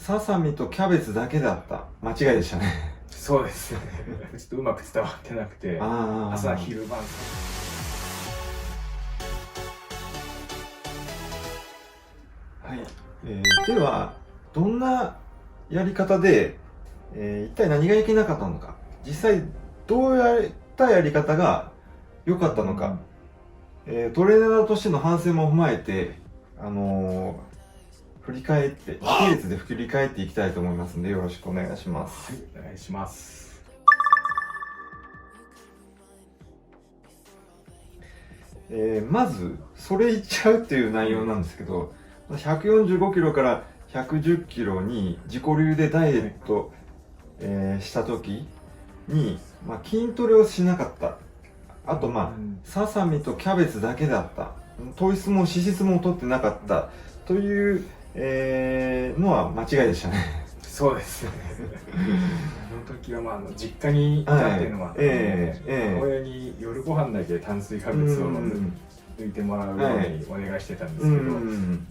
ささみとキャベツだけだった。間違いでしたね。そうですね。ちょっとうまく伝わってなくて、朝昼晩。はい。ではどんなやり方で、一体何がいけなかったのか、実際どうやったやり方が良かったのか、トレーナーとしての反省も踏まえて、振り返って時系列で振り返っていきたいと思いますので、よろしくお願いします。はい、お願いします。まずそれいっちゃうっていう内容なんですけど、145キロから110キロに自己流でダイエット、した時に、筋トレをしなかった。あとささみとキャベツだけだった。糖質も脂質も取ってなかったという、のは間違いでしたね。そうですね。あの時は実家にいたっていうのもあって、母親に夜ご飯だけ炭水化物を抜いてもらうようにお願いしてたんですけど、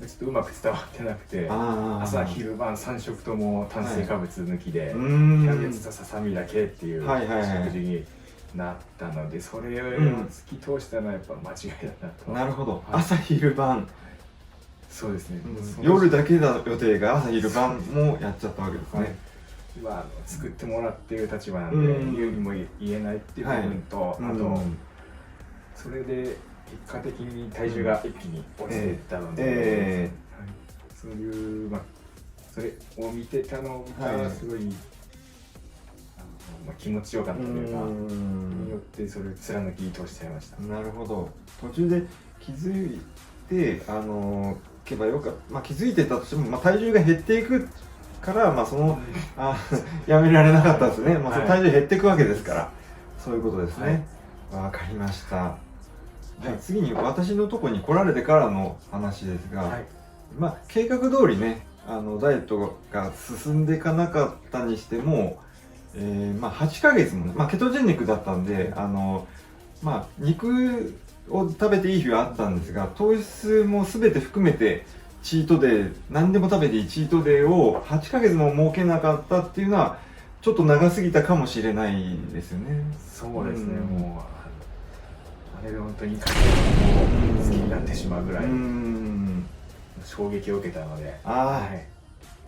ちょっとうまく伝わってなくて、朝昼晩3食とも炭水化物抜きで、キャベツとささみだけっていう食事になったので、それを突き通したのはやっぱ間違いだなと。なるほど。朝昼晩。そうですね。夜だけだ予定が朝昼晩もやっちゃったわけですね。作ってもらっている立場なんで、言うにも言えないっていう部分と、あとそれで結果的に体重が一気に落ちていったので、そういうそれを見てたのがすごい気持ちよかったというか、によってそれを貫き通しちゃいました。なるほど。途中で気づいてけばよかった。気づいてたとしても、体重が減っていくから、やめられなかったですね。その体重減っていくわけですから、そういうことですね。わかりました。じゃあ次に私のところに来られてからの話ですが、計画通りね、ダイエットが進んでいかなかったにしても、8ヶ月もね、ケトジェニックだったんで、肉を食べていい日はあったんですが、糖質も全て含めてチートデー、何でも食べていいチートデーを8ヶ月も設けなかったっていうのはちょっと長すぎたかもしれないですよね。そうですね。もうあれで本当に好きになってしまうぐらい衝撃を受けたので。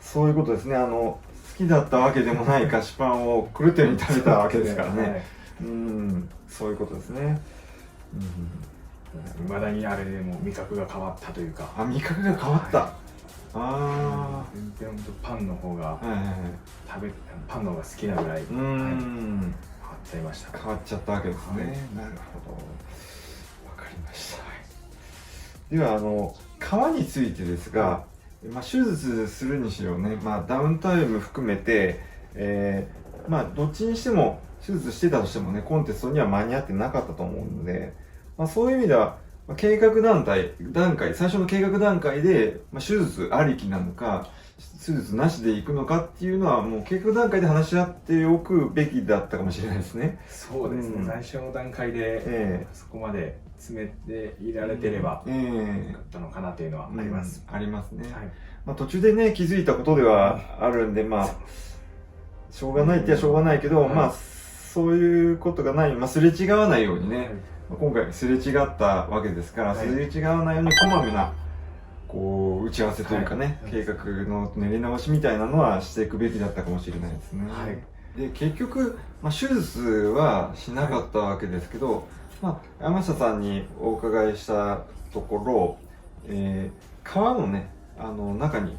そういうことですね。好きだったわけでもない菓子パンを狂ったように食べたわけですからね。そういうことですね。未だにあれでも味覚が変わったというか。味覚が変わった。全然パンの方がパンの方が好きなぐらい変わっちゃいました。変わっちゃったわけですね。なるほど。わかりました。では皮についてですが、手術するにしろね、ダウンタイム含めて、どっちにしても手術してたとしてもね、コンテストには間に合ってなかったと思うので、そういう意味では計画段階、最初の計画段階で、手術ありきなのか手術なしでいくのかっていうのはもう計画段階で話し合っておくべきだったかもしれないですね。そうですね。最初の段階で、そこまで詰めていられてればよかったのかなというのはあります。ありますね。途中でね気づいたことではあるんで、しょうがないってはしょうがないけど、そういうことがない、すれ違わないようにね、今回すれ違ったわけですから、すれ違わないようにこまめな打ち合わせというかね、計画の練り直しみたいなのはしていくべきだったかもしれないですね。で結局、手術はしなかったわけですけど、山下さんにお伺いしたところ、皮のね中に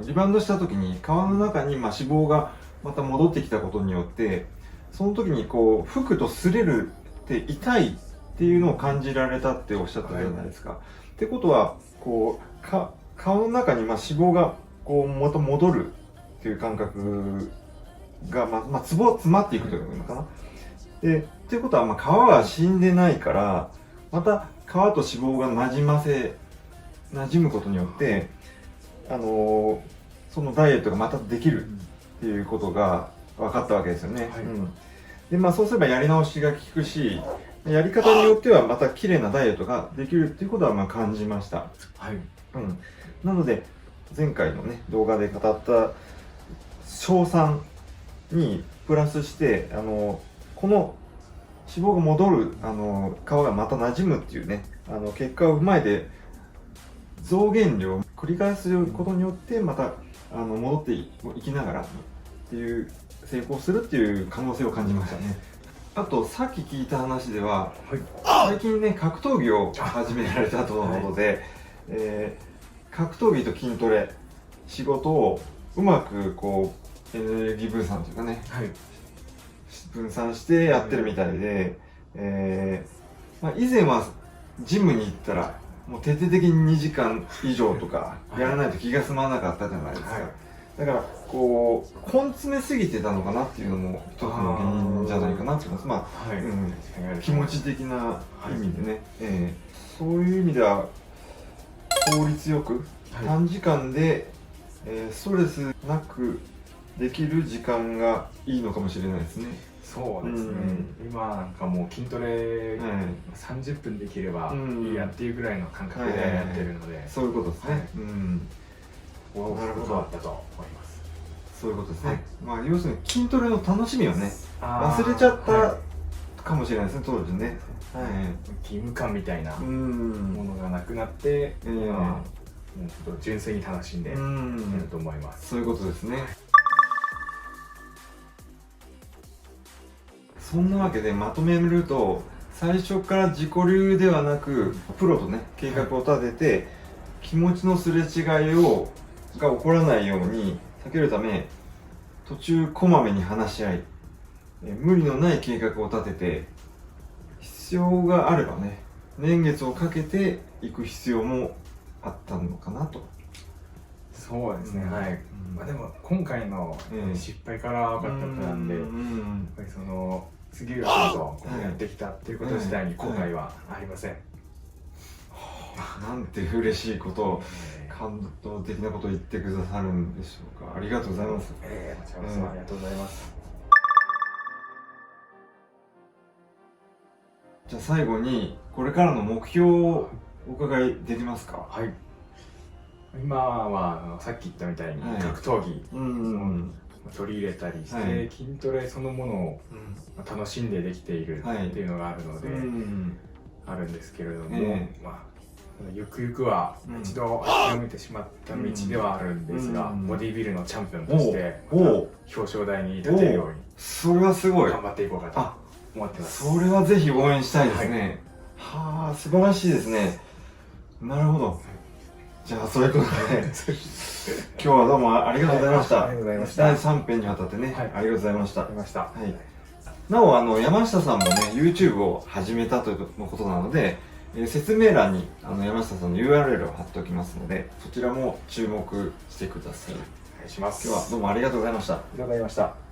リバウンドした時に皮の中に脂肪がまた戻ってきたことによって、その時に吹くと擦れるって痛いっていうのを感じられたっておっしゃったじゃないですか。ってことは皮の中に脂肪がまた戻るっていう感覚が詰まっていくというのかな。っていうことは皮は死んでないから、また皮と脂肪が馴染むことによってそのダイエットがまたできるっていうことが分かったわけですよね。でそうすればやり直しが効くし、やり方によってはまた綺麗なダイエットができるっていうことは感じました。なので前回のね動画で語った硝酸にプラスしてこの脂肪が戻る皮がまた馴染むっていうね結果を踏まえて増減量を繰り返すことによってまた戻っていきながらっていう成功するっていう可能性を感じましたね。あとさっき聞いた話では、最近ね格闘技を始められたとのことで、格闘技と筋トレ仕事をうまくこうエネルギー分散というかね、分散してやってるみたいで、以前はジムに行ったらもう徹底的に2時間以上とかやらないと気が済まなかったじゃないですか、だからこう根詰めすぎてたのかなっていうのも一つの原因じゃないかなと思います。気持ち的な意味でね、そういう意味では効率よく短時間で、ストレスなくできる時間がいいのかもしれないですね。そうですね、今なんかもう筋トレ30分できればいいやっていうぐらいの感覚でやってるので、そういうことですね。なるほどだったと思います。そういうことですね。要するに筋トレの楽しみをね忘れちゃったかもしれないですね、当時ね。義務感みたいなものがなくなって、もう純粋に楽しんでやると思います。そういうことですね。そんなわけでまとめると、最初から自己流ではなくプロとね計画を立てて、気持ちのすれ違いが起こらないように避けるため、途中こまめに話し合い、無理のない計画を立てて、必要があればね年月をかけていく必要もあったのかなと。そうですね、でも今回の失敗から分かったことなんで、やっぱりその杉浦さんとやってきたっていうこと自体に後悔はありません。なんて嬉しいことを、感動的なことを言ってくださるんでしょうか。ありがとうございます。こちらこそありがとうございます。じゃあ最後にこれからの目標をお伺いできますか？今はさっき言ったみたいに格闘技取り入れたりして、筋トレそのものを楽しんでできているっていうのがあるので、あるんですけれども、ゆくゆくは一度諦めてしまった道ではあるんですが、ボディビルのチャンピオンとして表彰台に立てるようにそれはすごい頑張っていこうかと思ってます。それはぜひ応援したいですね。はあ、素晴らしいですね。なるほど。じゃあそういうことで今日はどうもありがとうございました。第3編にわたってね、ありがとうございました。なお山下さんもね YouTube を始めたということなので、説明欄に山下さんの URL を貼っておきますので、そちらも注目してください。お願いします。今日はどうもありがとうございました。ありがとうございました。